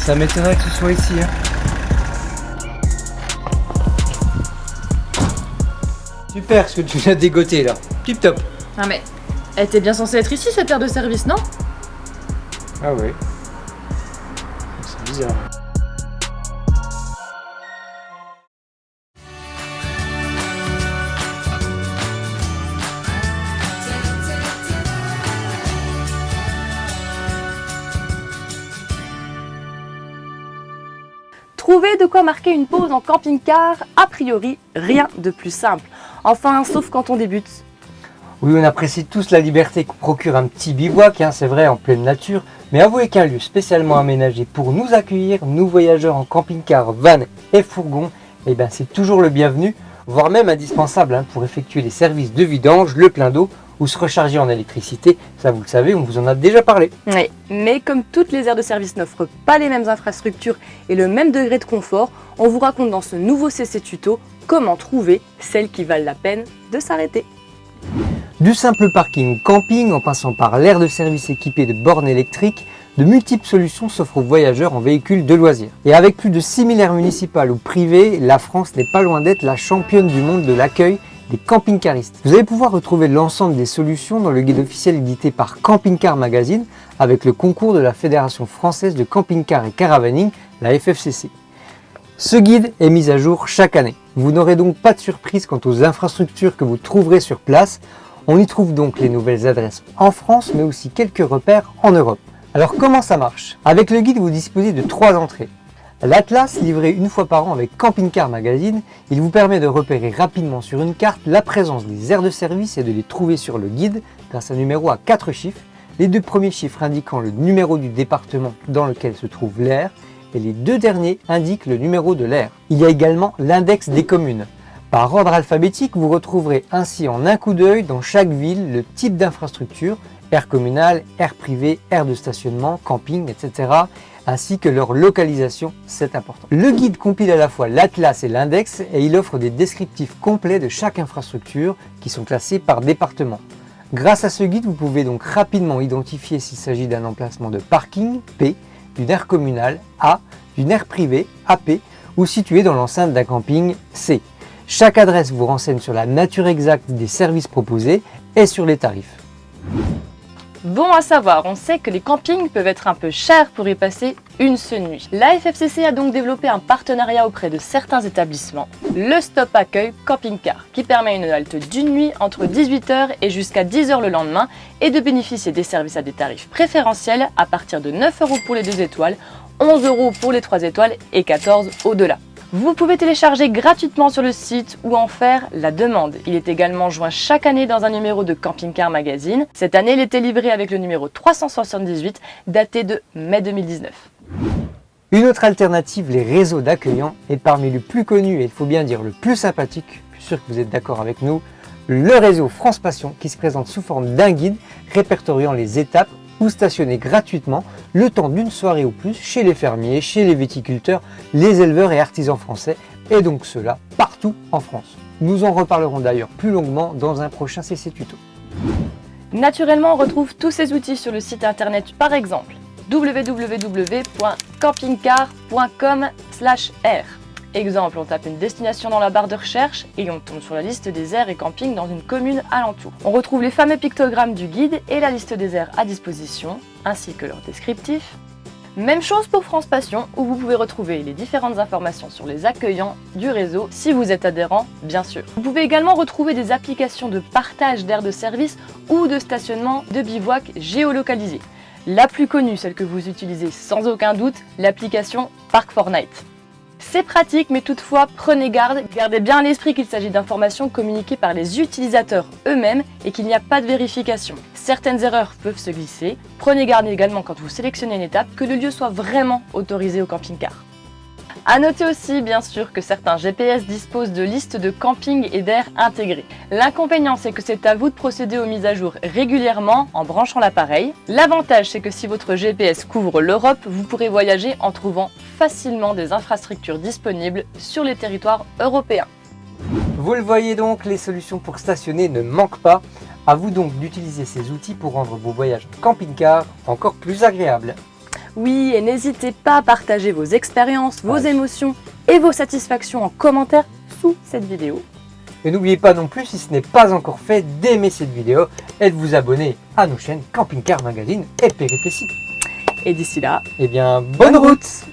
Ça m'étonnerait que ce soit ici. Hein. Super ce que tu viens de dégoter là. Tip top. Ah mais, elle était bien censée être ici cette aire de service, non? Ah ouais. C'est bizarre. Trouver de quoi marquer une pause en camping-car, a priori, rien de plus simple. Enfin, sauf quand on débute. Oui, on apprécie tous la liberté que procure un petit bivouac, hein, c'est vrai, en pleine nature. Mais avouez qu'un lieu spécialement aménagé pour nous accueillir, nous voyageurs en camping-car, van et fourgon, eh ben, c'est toujours le bienvenu, voire même indispensable hein, pour effectuer les services de vidange, le plein d'eau ou se recharger en électricité. Ça, vous le savez, on vous en a déjà parlé. Oui, mais comme toutes les aires de service n'offrent pas les mêmes infrastructures et le même degré de confort, on vous raconte dans ce nouveau CC Tuto comment trouver celles qui valent la peine de s'arrêter. Du simple parking camping en passant par l'aire de service équipée de bornes électriques, de multiples solutions s'offrent aux voyageurs en véhicules de loisirs. Et avec plus de 6000 aires municipales ou privées, la France n'est pas loin d'être la championne du monde de l'accueil des camping-caristes. Vous allez pouvoir retrouver l'ensemble des solutions dans le guide officiel édité par Camping Car Magazine avec le concours de la Fédération Française de Camping-Car et Caravaning, la FFCC. Ce guide est mis à jour chaque année. Vous n'aurez donc pas de surprise quant aux infrastructures que vous trouverez sur place. On y trouve donc les nouvelles adresses en France, mais aussi quelques repères en Europe. Alors comment ça marche? Avec le guide, vous disposez de 3 entrées. L'Atlas, livré une fois par an avec Camping Car Magazine, il vous permet de repérer rapidement sur une carte la présence des aires de service et de les trouver sur le guide grâce à un numéro à 4 chiffres, les 2 premiers chiffres indiquant le numéro du département dans lequel se trouve l'aire et les 2 derniers indiquent le numéro de l'aire. Il y a également l'index des communes. Par ordre alphabétique, vous retrouverez ainsi en un coup d'œil dans chaque ville le type d'infrastructure, aire communale, aire privée, aire de stationnement, camping, etc. ainsi que leur localisation, c'est important. Le guide compile à la fois l'atlas et l'index et il offre des descriptifs complets de chaque infrastructure qui sont classés par département. Grâce à ce guide, vous pouvez donc rapidement identifier s'il s'agit d'un emplacement de parking, P, d'une aire communale, A, d'une aire privée, AP, ou situé dans l'enceinte d'un camping, C. Chaque adresse vous renseigne sur la nature exacte des services proposés et sur les tarifs. Bon à savoir, on sait que les campings peuvent être un peu chers pour y passer une seule nuit. La FFCC a donc développé un partenariat auprès de certains établissements, le Stop Accueil Camping Car, qui permet une halte d'une nuit entre 18h et jusqu'à 10h le lendemain et de bénéficier des services à des tarifs préférentiels à partir de 9 € pour les 2 étoiles, 11 € pour les 3 étoiles et 14 au-delà. Vous pouvez télécharger gratuitement sur le site ou en faire la demande. Il est également joint chaque année dans un numéro de Camping Car Magazine. Cette année, il était livré avec le numéro 378, daté de mai 2019. Une autre alternative, les réseaux d'accueillants, est parmi les plus connus et il faut bien dire le plus sympathique, je suis sûr que vous êtes d'accord avec nous, le réseau France Passion qui se présente sous forme d'un guide répertoriant les étapes ou stationner gratuitement le temps d'une soirée ou plus chez les fermiers, chez les viticulteurs, les éleveurs et artisans français, et donc cela partout en France. Nous en reparlerons d'ailleurs plus longuement dans un prochain CC Tuto. Naturellement, on retrouve tous ces outils sur le site internet, par exemple www.campingcar.com/r. Exemple, on tape une destination dans la barre de recherche et on tombe sur la liste des aires et campings dans une commune alentour. On retrouve les fameux pictogrammes du guide et la liste des aires à disposition, ainsi que leurs descriptifs. Même chose pour France Passion, où vous pouvez retrouver les différentes informations sur les accueillants du réseau, si vous êtes adhérent, bien sûr. Vous pouvez également retrouver des applications de partage d'aires de service ou de stationnement de bivouac géolocalisées. La plus connue, celle que vous utilisez sans aucun doute, l'application Park4Night. C'est pratique, mais toutefois, prenez garde, gardez bien à l'esprit qu'il s'agit d'informations communiquées par les utilisateurs eux-mêmes et qu'il n'y a pas de vérification. Certaines erreurs peuvent se glisser. Prenez garde également quand vous sélectionnez une étape que le lieu soit vraiment autorisé au camping-car. A noter aussi, bien sûr, que certains GPS disposent de listes de camping et d'aires intégrées. L'inconvénient, c'est que c'est à vous de procéder aux mises à jour régulièrement en branchant l'appareil. L'avantage, c'est que si votre GPS couvre l'Europe, vous pourrez voyager en trouvant facilement des infrastructures disponibles sur les territoires européens. Vous le voyez donc, les solutions pour stationner ne manquent pas. À vous donc d'utiliser ces outils pour rendre vos voyages en camping-car encore plus agréables. Oui, et n'hésitez pas à partager vos expériences, vos Ouais. émotions et vos satisfactions en commentaire sous cette vidéo. Et n'oubliez pas non plus, si ce n'est pas encore fait, d'aimer cette vidéo et de vous abonner à nos chaînes Camping Car Magazine et Péripéties. Et d'ici là, Eh bien, bonne route!